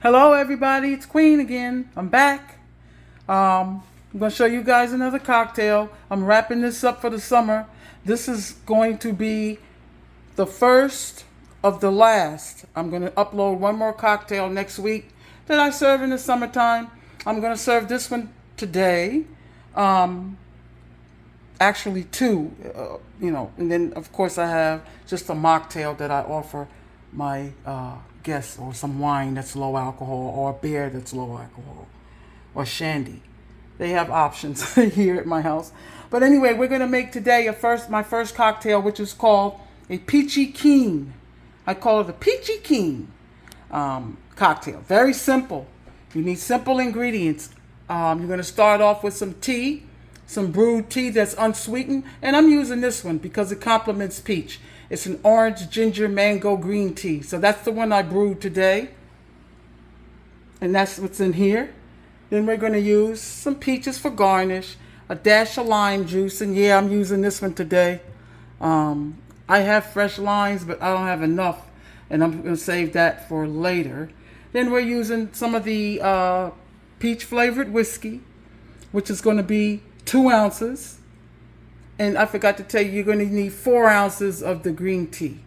Hello everybody, it's Queen again. I'm back. I'm going to show you guys another cocktail. I'm wrapping this up for the summer. This is going to be the first of the last. I'm going to upload one more cocktail next week that I serve in the summertime. I'm going to serve this one today. Actually two, and then of course I have just a mocktail that I offer my guests, or some wine that's low alcohol, or a beer that's low alcohol, or shandy. They have options here at my house. But anyway, we're going to make today my first cocktail, which is called a peachy keen. I call it a peachy keen cocktail. Very simple. You need simple ingredients. You're going to start off with some tea, some brewed tea that's unsweetened, and I'm using this one because it complements peach. It's an orange, ginger, mango, green tea. So that's the one I brewed today, and that's what's in here. Then we're going to use some peaches for garnish, a dash of lime juice, and yeah, I'm using this one today. I have fresh limes, but I don't have enough, and I'm going to save that for later. Then we're using some of the peach flavored whiskey, which is going to be 2 ounces. And I forgot to tell you, you're going to need 4 ounces of the green tea.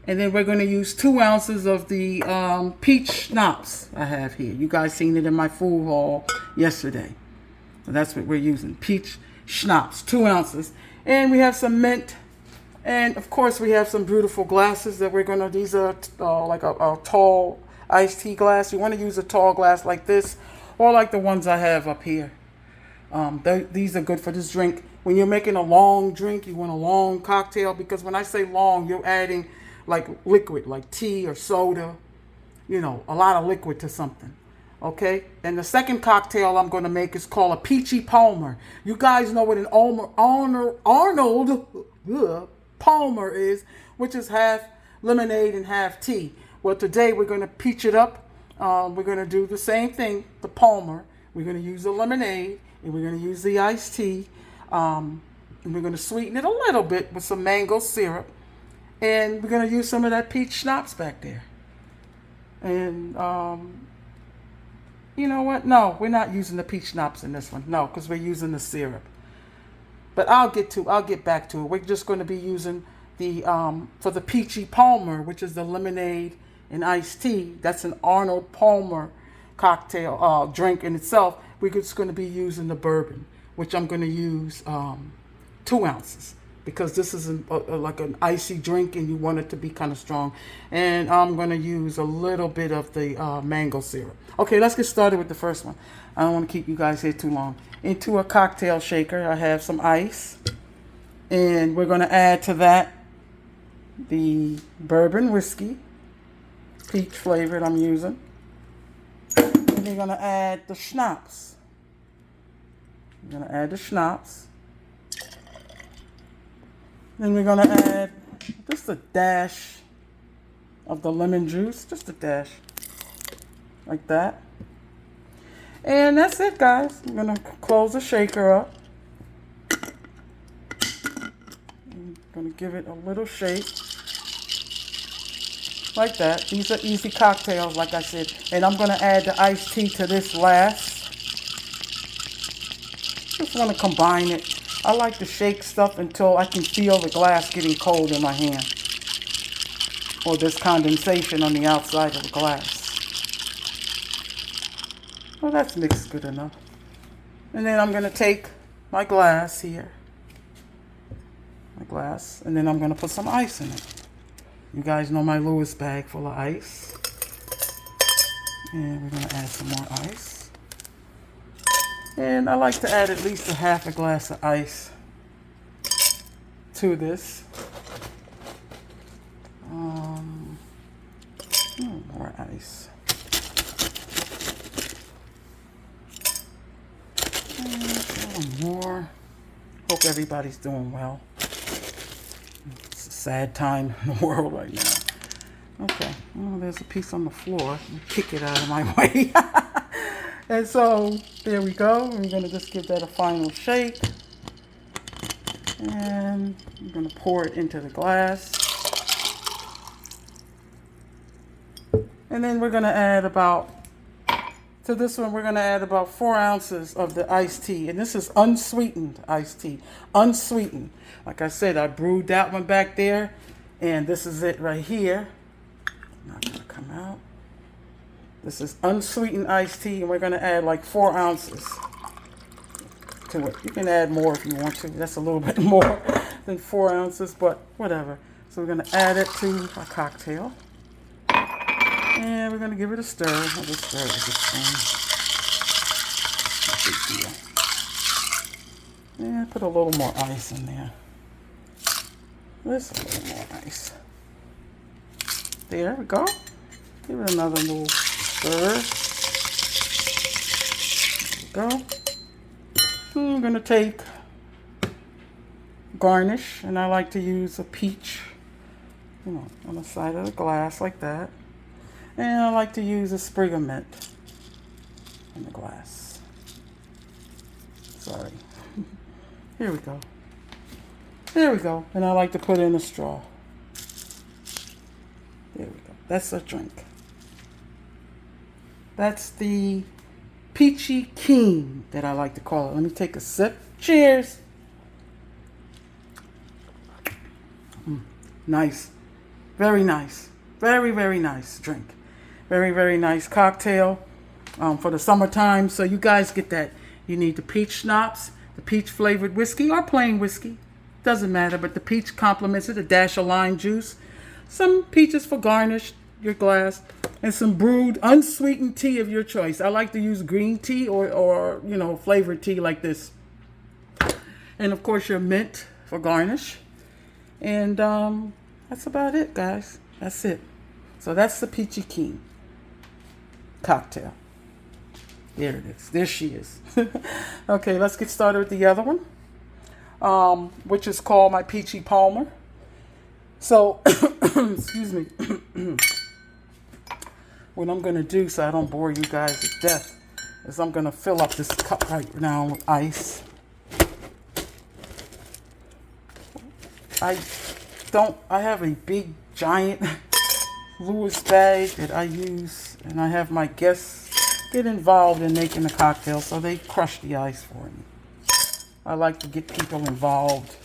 And then we're going to use 2 ounces of the peach schnapps I have here. You guys seen it in my food haul yesterday. So that's what we're using. Peach schnapps, 2 ounces. And we have some mint. And of course we have some beautiful glasses that we're going to, these are like a tall iced tea glass. You want to use a tall glass like this, or like the ones I have up here. These are good for this drink. When you're making a long drink, you want a long cocktail, because when I say long, you're adding like liquid, like tea or soda, a lot of liquid to something. Okay? And the second cocktail I'm going to make is called a peachy Palmer. You guys know what an Arnold Palmer is, which is half lemonade and half tea. Well, today we're going to peach it up. We're going to do the same thing, the Palmer. We're going to use the lemonade, and we're going to use the iced tea. And we're going to sweeten it a little bit with some mango syrup. And we're going to use some of that peach schnapps back there. And you know what? No, we're not using the peach schnapps in this one. No, because we're using the syrup. But I'll get back to it. We're just going to be using the for the peachy Palmer, which is the lemonade and iced tea. That's an Arnold Palmer cocktail drink in itself. We're just going to be using the bourbon, which I'm going to use 2 ounces, because this is like an icy drink and you want it to be kind of strong. And I'm going to use a little bit of the mango syrup. Okay, let's get started with the first one. I don't want to keep you guys here too long. Into a cocktail shaker, I have some ice. And we're going to add to that the bourbon whiskey, peach flavored I'm using. And we're going to add the schnapps. I'm going to add the schnapps. Then we're going to add just a dash of the lemon juice. Just a dash. Like that. And that's it, guys. I'm going to close the shaker up. I'm going to give it a little shake. Like that. These are easy cocktails, like I said. And I'm going to add the iced tea to this last. Just want to combine it. I like to shake stuff until I can feel the glass getting cold in my hand, or there's condensation on the outside of the glass. Well, that's mixed good enough. And then I'm going to take my glass here, and then I'm going to put some ice in it. You guys know my Lewis bag full of ice. And we're going to add some more ice. And I like to add at least a half a glass of ice to this. More ice. And a little more. Hope everybody's doing well. It's a sad time in the world right now. Okay. Oh, there's a piece on the floor. Kick it out of my way. And so, there we go. We're going to just give that a final shake. And I'm going to pour it into the glass. And then we're going to add about, to this one, we're going to add about 4 ounces of the iced tea. And this is unsweetened iced tea. Unsweetened. Like I said, I brewed that one back there. And this is it right here. Not going to come out. This is unsweetened iced tea. And we're going to add like 4 ounces to it. You can add more if you want to. That's a little bit more than 4 ounces, but whatever. So we're going to add it to our cocktail. And we're going to give it a stir. I'll just stir it with this thing. No big deal. And put a little more ice in there. Just a little more ice. There we go. Give it another little stir. There we go. And I'm going to take garnish, and I like to use a peach, you know, on the side of the glass like that. And I like to use a sprig of mint in the glass. Sorry. Here we go. There we go. And I like to put in a straw. There we go. That's a drink. That's the peachy keen that I like to call it. Let me take a sip. Cheers. Nice. Very nice. Very, very nice drink. Very, very nice cocktail for the summertime. So you guys get that. You need the peach schnapps, the peach flavored whiskey, or plain whiskey. Doesn't matter, but the peach complements it. A dash of lime juice. Some peaches for garnish your glass. And some brewed unsweetened tea of your choice. I like to use green tea or you know, flavored tea like this. And of course your mint for garnish. And that's about it, guys. That's it. So that's the peachy keen cocktail. There it is. There she is. Okay, let's get started with the other one, which is called my peachy Palmer. So, excuse me. What I'm going to do, so I don't bore you guys to death, is I'm going to fill up this cup right now with ice. I have a big, giant Lewis bag that I use, and I have my guests get involved in making the cocktail, so they crush the ice for me. I like to get people involved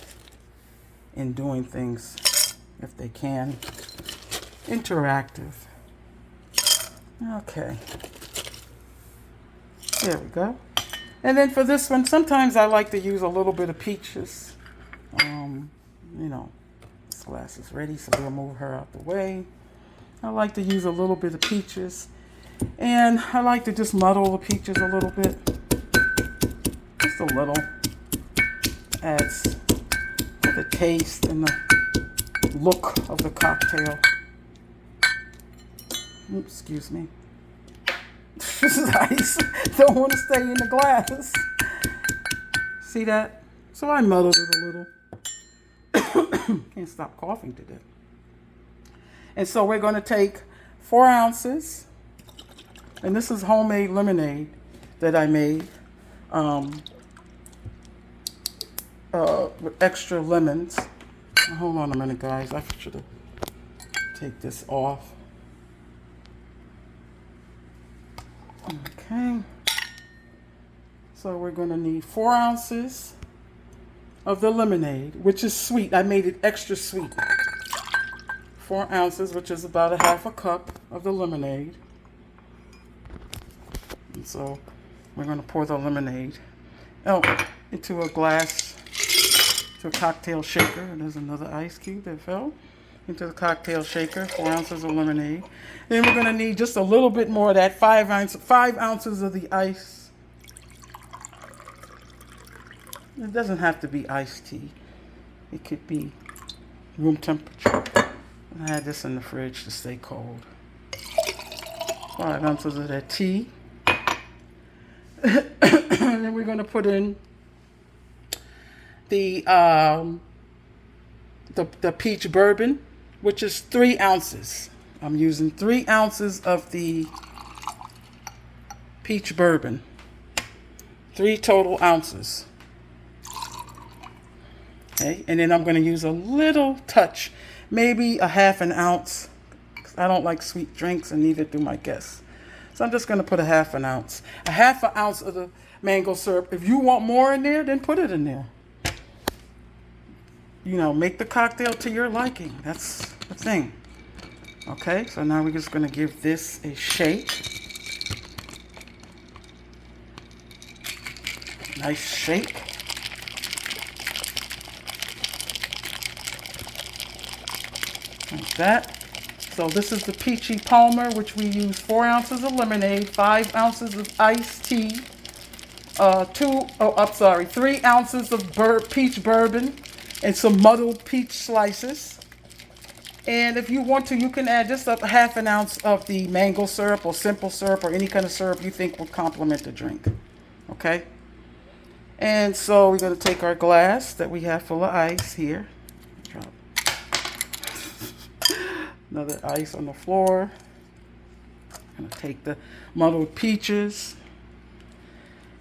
in doing things, if they can. Interactive. Okay. There we go. And then for this one, sometimes I like to use a little bit of peaches. You know, this glass is ready, so we'll move her out the way. I like to use a little bit of peaches. And I like to just muddle the peaches a little bit. Just a little. Adds to the taste and the look of the cocktail. Oops, excuse me. This is ice. Don't want to stay in the glass. See that? So I muddled it a little. Can't stop coughing today. And so we're going to take 4 ounces. And this is homemade lemonade that I made with extra lemons. Hold on a minute, guys. I should have take this off. Okay. So we're going to need 4 ounces of the lemonade, which is sweet. I made it extra sweet. 4 ounces, which is about a half a cup of the lemonade. And so we're going to pour the lemonade into a glass, to a cocktail shaker. And there's another ice cube that fell into the cocktail shaker. 4 ounces of lemonade. Then we're going to need just a little bit more of that 5 ounces of the ice. It doesn't have to be iced tea. It could be room temperature. I had this in the fridge to stay cold. 5 ounces of that tea. And then we're going to put in the peach bourbon, which is 3 ounces. I'm using 3 ounces of the peach bourbon. 3 total ounces. Okay, and then I'm going to use a little touch, maybe a half an ounce, drinks. I don't like sweet drinks, and neither do my guests. So I'm just going to put a half an ounce. A half an ounce of the mango syrup. If you want more in there, then put it in there. You know, make the cocktail to your liking. That's the thing. Okay, so now we're just going to give this a shake. Nice shake. Like that. So this is the Peachy Palmer, which we use 4 ounces of lemonade, 5 ounces of iced tea, 3 ounces of peach bourbon, and some muddled peach slices. And if you want to, you can add just a half an ounce of the mango syrup or simple syrup or any kind of syrup you think will complement the drink. Okay? And so we're going to take our glass that we have full of ice here. Drop another ice on the floor. I'm going to take the muddled peaches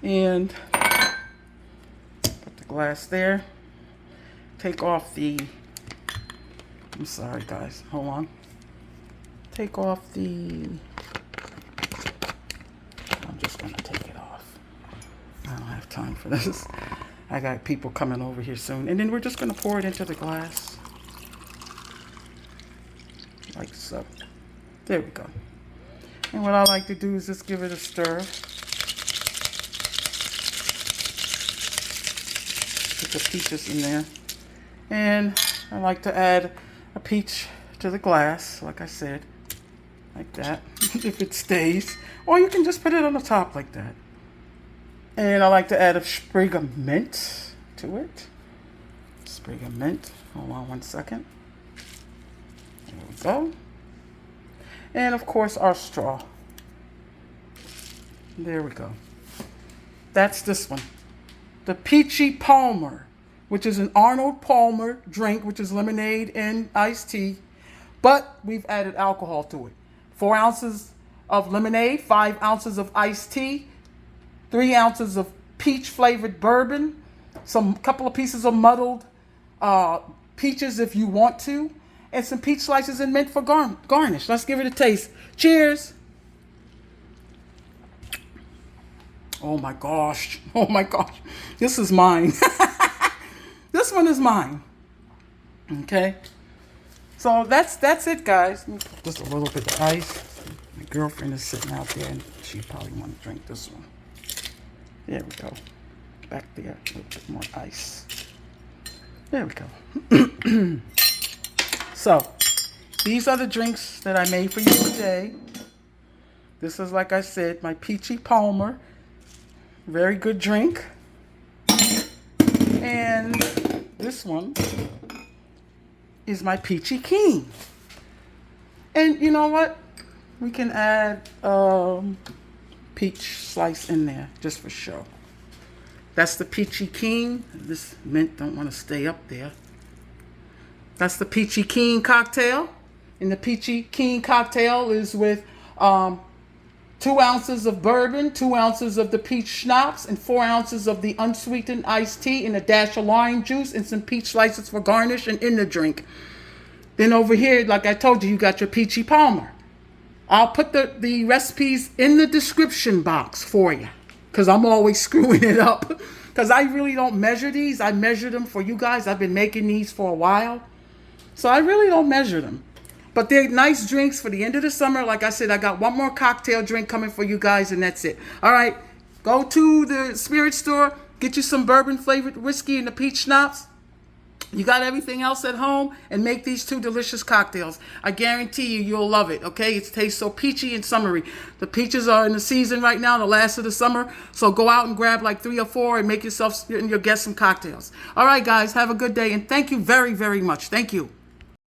and put the glass there. Take off the, I'm sorry guys, hold on. Take off the, I'm just going to take it off. I don't have time for this. I got people coming over here soon. And then we're just going to pour it into the glass. Like so. There we go. And what I like to do is just give it a stir. Put the peaches in there. And I like to add a peach to the glass, like I said. Like that, if it stays. Or you can just put it on the top like that. And I like to add a sprig of mint to it. Sprig of mint. Hold on 1 second. There we go. And of course our straw. There we go. That's this one. The Peachy Palmer, which is an Arnold Palmer drink, which is lemonade and iced tea. But we've added alcohol to it. 4 ounces of lemonade, 5 ounces of iced tea, 3 ounces of peach flavored bourbon, some couple of pieces of muddled peaches if you want to, and some peach slices and mint for garnish. Let's give it a taste. Cheers. Oh my gosh. Oh my gosh. This is mine. This one is mine. Okay. So that's it, guys. Just a little bit of ice. My girlfriend is sitting out there and she probably want to drink this one. There we go. Back there, a little bit more ice. There we go. So, these are the drinks that I made for you today. This is, like I said, my Peachy Palmer. Very good drink. And this one is my Peachy King. And you know what? We can add peach slice in there just for show. That's the Peachy King. This mint don't want to stay up there. That's the Peachy King cocktail. And the Peachy King cocktail is with 2 ounces of bourbon, 2 ounces of the peach schnapps, and 4 ounces of the unsweetened iced tea, and a dash of lime juice, and some peach slices for garnish and in the drink. Then over here, like I told you, you got your Peachy Palmer. I'll put the recipes in the description box for you, because I'm always screwing it up. Because I really don't measure these. I measure them for you guys. I've been making these for a while. So I really don't measure them. But they're nice drinks for the end of the summer. Like I said, I got one more cocktail drink coming for you guys, and that's it. All right, go to the spirit store, get you some bourbon-flavored whiskey and the peach schnapps. You got everything else at home, and make these 2 delicious cocktails. I guarantee you, you'll love it, okay? It tastes so peachy and summery. The peaches are in the season right now, the last of the summer. So go out and grab like 3 or 4 and make yourself and your guests some cocktails. All right, guys, have a good day, and thank you very, very much. Thank you.